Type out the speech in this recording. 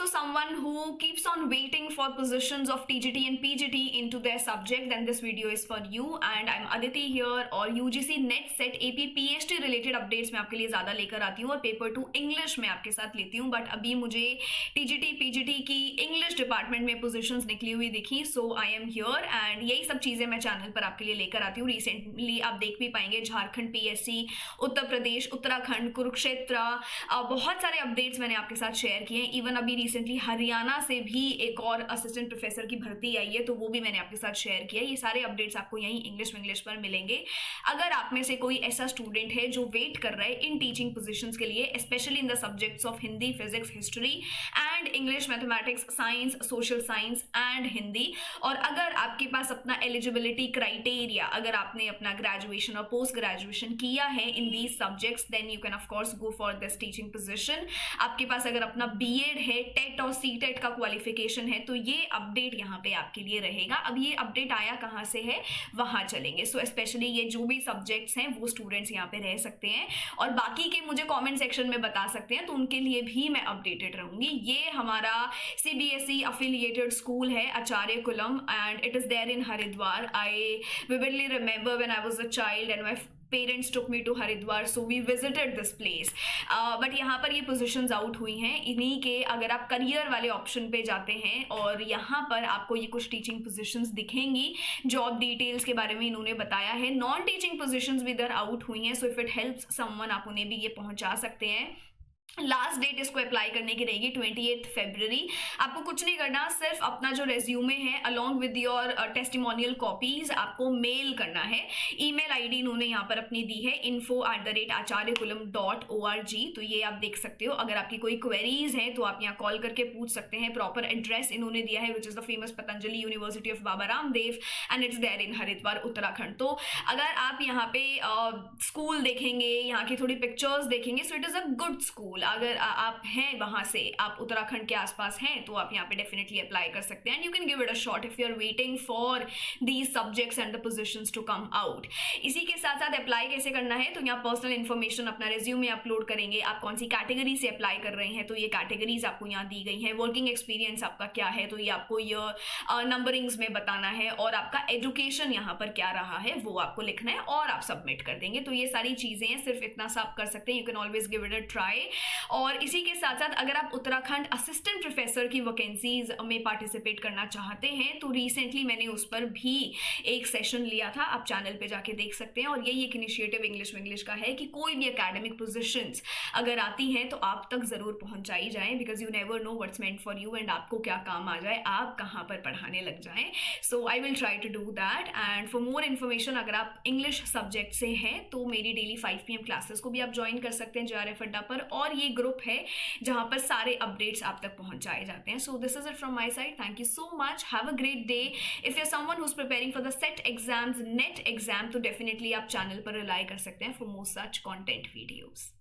also someone who keeps on waiting for positions of TGT and PGT into their subject, then this video is for you. And I'm Aditi here. और UGC net set AP PhD related updates मैं आपके लिए ज़्यादा लेकर आती हूँ और paper 2 English में आपके साथ लेती हूँ. बट अभी मुझे TGT PGT की इंग्लिश डिपार्टमेंट में पोजीशंस निकली हुई दिखी, सो आई एम हियर एंड यही सब चीज़ें मैं चैनल पर आपके लिए लेकर आती हूँ. रिसेंटली आप देख भी पाएंगे झारखंड PSC, उत्तर प्रदेश, उत्तराखंड, कुरुक्षेत्र, बहुत सारे अपडेट्स मैंने आपके साथ शेयर किए हैं. इवन अभी रिसेंटली हरियाणा से भी एक और असिस्टेंट प्रोफेसर की भर्ती आई है, तो वो भी मैंने आपके साथ शेयर किया. ये सारे अपडेट्स आपको यहीं इंग्लिश पर मिलेंगे. अगर आप में से कोई ऐसा स्टूडेंट है जो वेट कर रहा है इन टीचिंग पोजीशंस के लिए, specially in the subjects of Hindi, physics, history and English, mathematics, science, social science and Hindi, और अगर आपके पास अपना एलिजिबिलिटी क्राइटेरिया, अगर आपने अपना ग्रेजुएशन और पोस्ट ग्रेजुएशन किया है in these subjects, then you can of course go for this teaching position. आपके पास अगर अपना बीएड है, टेट और सीटेट का क्वालिफिकेशन है, तो ये अपडेट यहाँ पे आपके लिए रहेगा. अब ये अपडेट आया कहाँ से है, वहां चलेंगे. सो स्पेशली ये जो भी सब्जेक्ट्स हैं वो स्टूडेंट्स यहाँ पे रह सकते हैं, और बाकी के मुझे कमेंट सेक्शन में बता सकते हैं, तो उनके लिए भी मैं अपडेटेड रहूंगी. ये हमारा CBSE अफिलिएटेड स्कूल है, Acharyakulam, and it is there in Haridwar. I vividly remember when I was a child and my parents took me to Haridwar, so we visited this place. But यहाँ पर ये positions out हुई हैं. इन्हीं के अगर आप करियर वाले ऑप्शन पे जाते हैं और यहाँ पर आपको ये कुछ टीचिंग पोजीशंस दिखेंगी. जॉब डिटेल्स के बारे में इन्होंने बताया है. नॉन टीचिंग पोजीशंस भी इधर आउट हुई हैं, so if it helps someone आप उन्हें भी ये पहुँचा सकते हैं. लास्ट डेट इसको अप्लाई करने की रहेगी 28 फरवरी. आपको कुछ नहीं करना, सिर्फ अपना जो रेज्यूमे है along with your testimonial copies आपको मेल करना है. ईमेल आईडी इन्होंने यहाँ पर अपनी दी है info@acharyakulam.org. तो ये आप देख सकते हो. अगर आपकी कोई क्वेरीज हैं तो आप यहाँ कॉल करके पूछ सकते हैं. प्रॉपर एड्रेस इन्होंने दिया है which is the famous Patanjali university of Baba Ramdev and it's there in Haridwar, Uttarakhand. तो अगर आप यहाँ पे स्कूल देखेंगे, यहाँ की थोड़ी पिक्चर्स देखेंगे, so it is a good school. अगर आप हैं वहां से, आप उत्तराखंड के आसपास हैं, तो आप यहाँ पे डेफिनेटली अप्लाई कर सकते हैं. And you can give it a shot if you are waiting for these subjects and the positions to come out. इसी के साथ साथ अप्लाई कैसे करना है, तो यहाँ पर्सनल इन्फॉर्मेशन, अपना रिज्यूमे अपलोड करेंगे. आप कौन सी कैटेगरी से अप्लाई कर रहे हैं, तो ये कैटेगरीज आपको यहाँ दी गई हैं. वर्किंग एक्सपीरियंस आपका क्या है, तो ये आपको ये नंबरिंग्स में बताना है, और आपका एजुकेशन यहाँ पर क्या रहा है वो आपको लिखना है, और आप सबमिट कर देंगे. तो ये सारी चीजें हैं, सिर्फ इतना सा आप कर सकते हैं. You can always give it a try. और इसी के साथ साथ अगर आप उत्तराखंड असिस्टेंट प्रोफेसर की वैकेंसीज में पार्टिसिपेट करना चाहते हैं, तो रिसेंटली मैंने उस पर भी एक सेशन लिया था. आप चैनल पे जाके देख सकते हैं. और यही एक इनिशिएटिव इंग्लिश का है कि कोई भी एकेडमिक पोजीशंस अगर आती हैं तो आप तक जरूर पहुंचाई जाए, because you never know what's meant for you and आपको क्या काम आ जाए, आप कहाँ पर पढ़ाने लग जाएं. So I will try to do that. And for more information, अगर आप इंग्लिश सब्जेक्ट से हैं तो मेरी डेली 5 PM क्लासेस को भी आप ज्वाइन कर सकते हैं JRF अड्डा पर. और ये ग्रुप है जहां पर सारे अपडेट्स आप तक पहुंचाए जाते हैं. So this is it from my side. Thank you so much. Have a great day. If you are someone who is preparing for the SET exams, NET exam, तो डेफिनेटली आप चैनल पर rely कर सकते हैं for more such content videos.